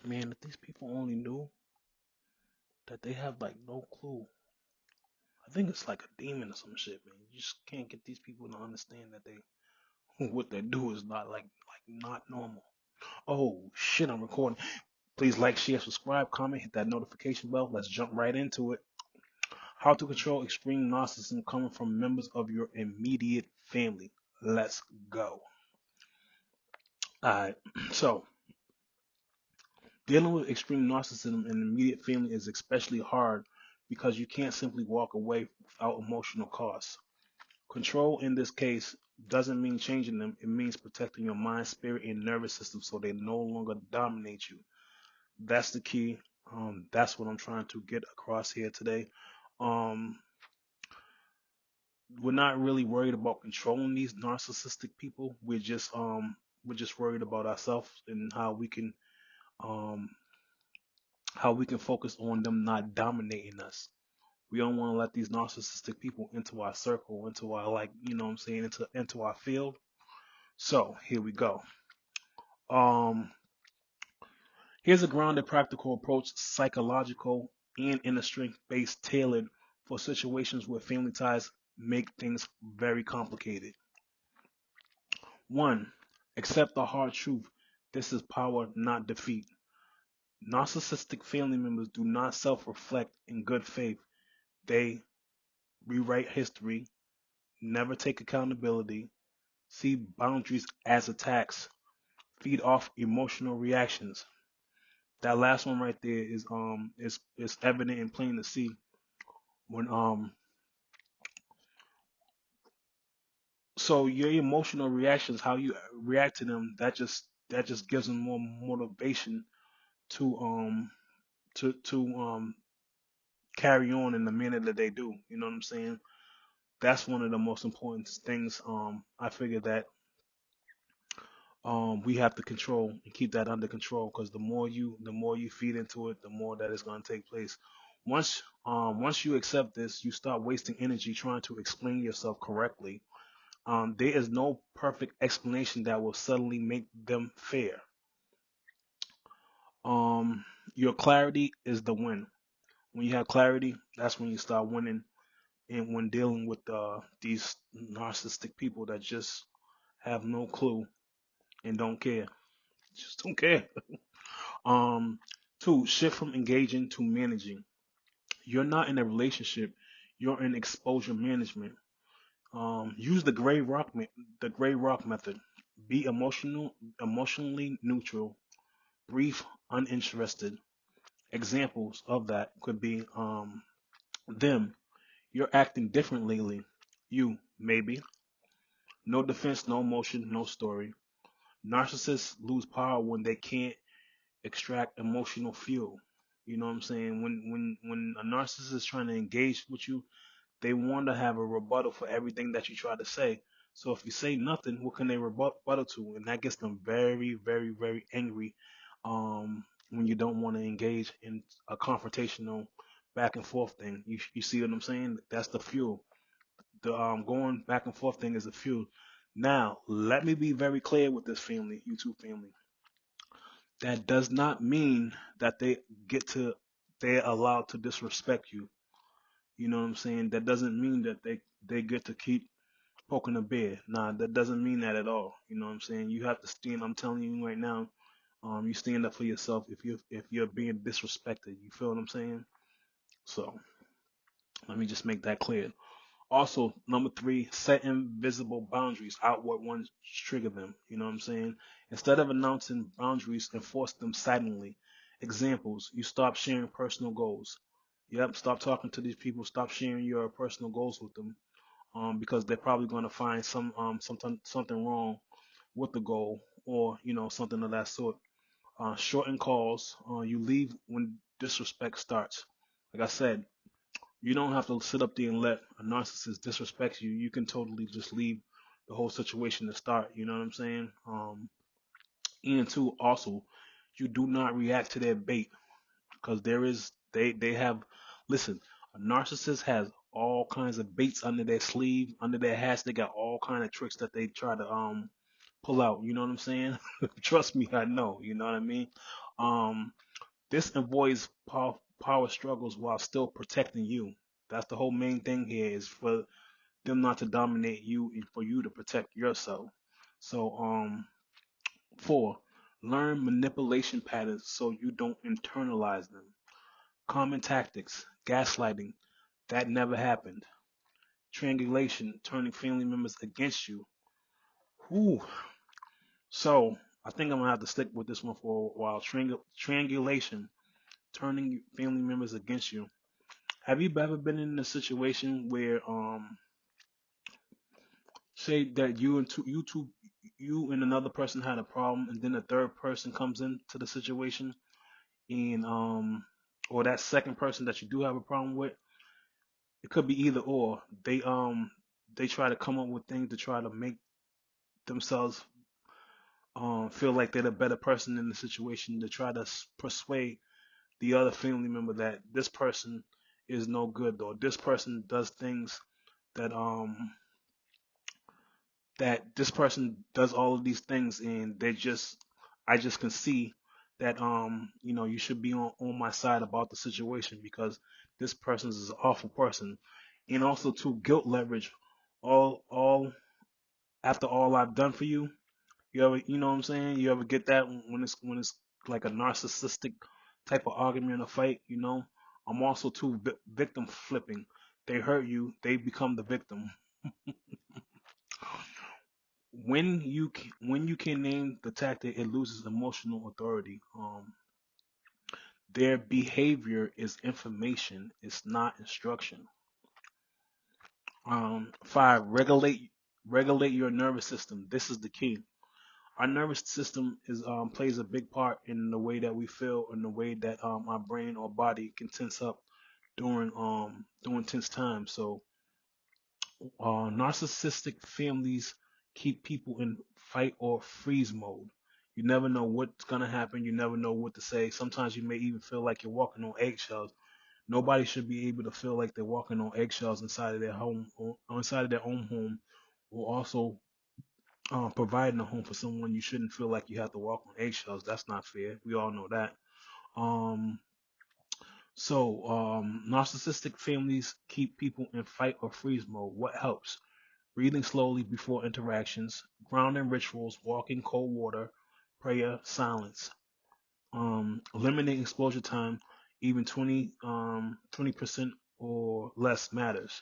Man, if these people only knew that they have like no clue. I think it's like a demon or some shit, man. You just can't get these people to understand that they what they do is not like not normal. Oh shit, I'm recording. Please like, share, subscribe, comment, hit that notification bell. Let's jump right into it. How to control extreme narcissism coming from members of your immediate family. Let's go. Alright, so dealing with extreme narcissism in the immediate family is especially hard because you can't simply walk away without emotional costs. Control in this case doesn't mean changing them, it means protecting your mind, spirit, and nervous system so they no longer dominate you. That's the key. That's what I'm trying to get across here today. Um, we're not really worried about controlling these narcissistic people. We're just worried about ourselves and um how we can focus on them not dominating us. We don't want to let these narcissistic people into our circle, into our like, you know what I'm saying, into our field. So here we go. Um, Here's a grounded, practical approach, psychological and inner strength based, tailored for situations where family ties make things very complicated. One, accept the hard truth. This is power, not defeat. Narcissistic family members do not self reflect in good faith. They rewrite history, never take accountability, see boundaries as attacks, feed off emotional reactions. That last one right there is evident and plain to see when so your emotional reactions, how you react to them, that just gives them more motivation to to carry on in the manner that they do. You know what I'm saying? That's one of the most important things. I figure that we have to control and keep that under control because the more you feed into it, the more that is going to take place. Once you accept this, you start wasting energy trying to explain yourself correctly. There is no perfect explanation that will suddenly make them fair. Um, your clarity is the win. When you have clarity, that's when you start winning. And when dealing with these narcissistic people that just have no clue and don't care, just don't care. Um, Two, shift from engaging to managing. You're not in a relationship. You're in exposure management. Use the gray rock method. Be emotionally neutral, brief, uninterested. Examples of that could be them. You're acting different lately. You, maybe. No defense, no emotion, no story. Narcissists lose power when they can't extract emotional fuel. You know what I'm saying? When a narcissist is trying to engage with you, they want to have a rebuttal for everything that you try to say. So if you say nothing, what can they rebuttal to? And that gets them very, very, very angry. When you don't want to engage in a confrontational back and forth thing. You see what I'm saying? That's the fuel. The going back and forth thing is the fuel. Now, let me be very clear with this family, YouTube family. That does not mean that get to they're allowed to disrespect you. You know what I'm saying? That doesn't mean that they get to keep poking the bear. Nah, that doesn't mean that at all. You know what I'm saying? You have to stand. I'm telling you right now. You stand up for yourself if you're being disrespected. You feel what I'm saying? So let me just make that clear. Also, number three, set invisible boundaries. Outward ones trigger them. You know what I'm saying? Instead of announcing boundaries, enforce them silently. Examples: you stop sharing personal goals. Yep, stop talking to these people. Stop sharing your personal goals with them. Because they're probably going to find something wrong with the goal, or something of that sort. Shorten calls. You leave when disrespect starts. Like I said, you don't have to sit up there and let a narcissist disrespect you. You can totally just leave the whole situation to start. You know what I'm saying? And two, also, you do not react to their bait because they have. Listen, a narcissist has all kinds of baits under their sleeve, under their hats. They got all kind of tricks that they try to pull out. You know what I'm saying? Trust me, I know. You know what I mean? Um, this avoids power struggles while still protecting you. That's the whole main thing here is for them not to dominate you and for you to protect yourself. So, 4, learn manipulation patterns so you don't internalize them. Common tactics, gaslighting, that never happened. Triangulation, turning family members against you. Whew. So, I think I'm gonna have to stick with this one for a while. Triangulation, turning family members against you. Have you ever been in a situation where, say that you and another person had a problem, and then a third person comes into the situation, and or that second person that you do have a problem with, it could be either or. They try to come up with things to try to make themselves feel like they're the better person in the situation, to try to persuade the other family member that this person is no good, or this person does things that this person does all of these things, and I just can see that you should be on my side about the situation because this person is an awful person. And also to guilt leverage, all after all I've done for you. You ever, you know what I'm saying? You ever get that when it's like a narcissistic type of argument or fight? I'm also too victim flipping. They hurt you, they become the victim. When you can name the tactic, it loses emotional authority. Their behavior is information, it's not instruction. 5, regulate your nervous system. This is the key. Our nervous system is plays a big part in the way that we feel and the way that our brain or body can tense up during tense times. So narcissistic families keep people in fight or freeze mode. You never know what's gonna happen. You never know what to say. Sometimes you may even feel like you're walking on eggshells. Nobody should be able to feel like they're walking on eggshells inside of their home or inside of their own home, or also providing a home for someone. You shouldn't feel like you have to walk on eggshells. That's not fair. We all know that. Um, narcissistic families keep people in fight or freeze mode. What helps? Breathing slowly before interactions, grounding rituals, walking cold water, prayer, silence. Limiting exposure time, even 20% or less matters.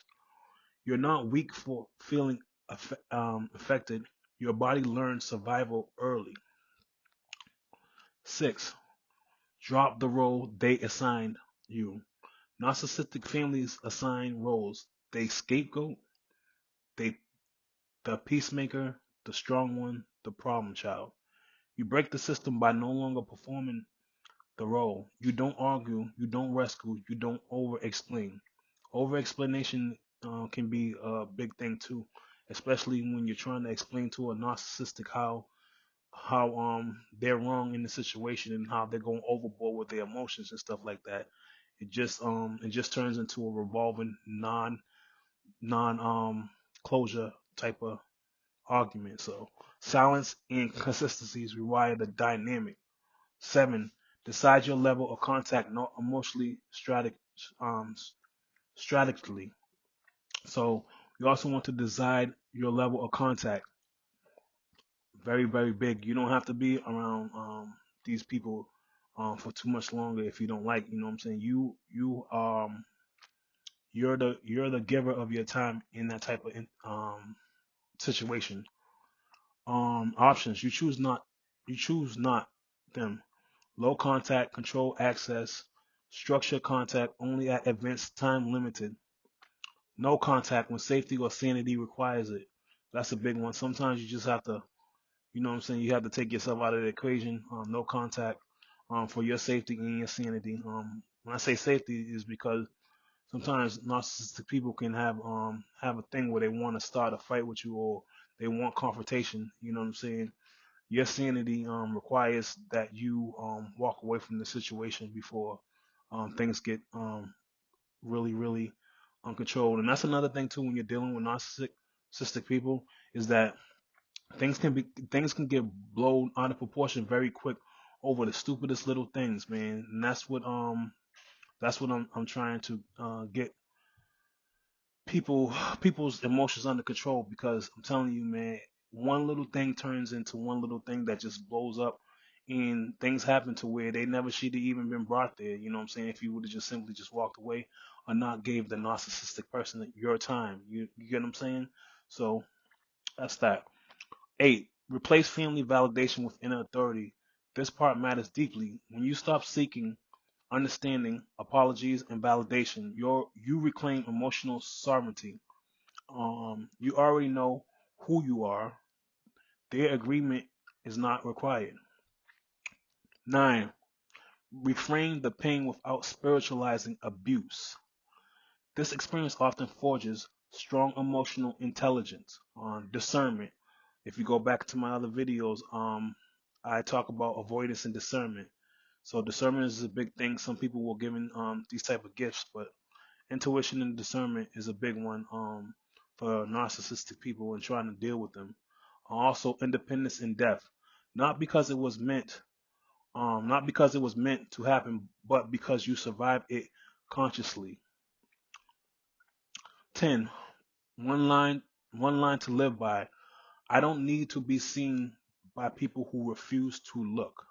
You're not weak for feeling affected. Your body learns survival early. 6, drop the role they assigned you. Narcissistic families assign roles. They scapegoat, they the peacemaker, the strong one, the problem child. You break the system by no longer performing the role. You don't argue, you don't rescue, you don't over explain. Over explanation can be a big thing too, especially when you're trying to explain to a narcissistic how they're wrong in the situation and how they're going overboard with their emotions and stuff like that. It just turns into a revolving non closure type of argument. So silence and consistencies rewire the dynamic. 7, decide your level of contact, not emotionally um strategically. So you also want to decide your level of contact. Very, very big. You don't have to be around these people for too much longer if you don't like. You know what I'm saying? You're the giver of your time in that type of situation. Options you choose not them. Low contact, control access, structure contact only at events time limited. No contact when safety or sanity requires it. That's a big one. Sometimes you just have to, you know what I'm saying, you have to take yourself out of the equation. No contact for your safety and your sanity. When I say safety is because sometimes narcissistic people can have a thing where they want to start a fight with you, or they want confrontation. You know what I'm saying? Your sanity requires that you walk away from the situation before things get really, really uncontrolled. And that's another thing too when you're dealing with narcissistic people is that things can get blown out of proportion very quick over the stupidest little things, man. And that's what I'm trying to get people's emotions under control, because I'm telling you, man, one little thing turns into one little thing that just blows up, and things happen to where they never should have even been brought there. You know what I'm saying? If you would have just simply just walked away or not gave the narcissistic person your time. You get what I'm saying? So that's that. 8. Replace family validation with inner authority. This part matters deeply. When you stop seeking understanding, apologies, and validation, you reclaim emotional sovereignty. You already know who you are. Their agreement is not required. 9. Reframe the pain without spiritualizing abuse. This experience often forges strong emotional intelligence on discernment. If you go back to my other videos, I talk about avoidance and discernment. So discernment is a big thing. Some people were given these type of gifts, but intuition and discernment is a big one for narcissistic people and trying to deal with them. Also, independence in depth, not because it was meant, not because it was meant to happen, but because you survived it consciously. 10. One line, one line to live by. I don't need to be seen by people who refuse to look.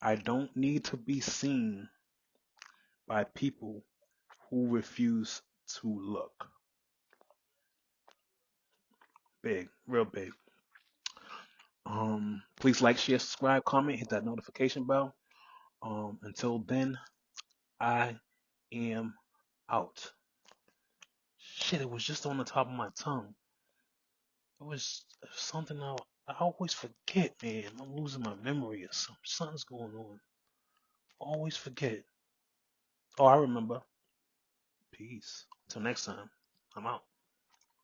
I don't need to be seen by people who refuse to look. Big, real big. Please like, share, subscribe, comment, hit that notification bell. Until then, I am out. Shit, it was just on the top of my tongue. It was something I always forget, man. I'm losing my memory or something. Something's going on. Always forget. Oh, I remember. Peace. Till next time. I'm out.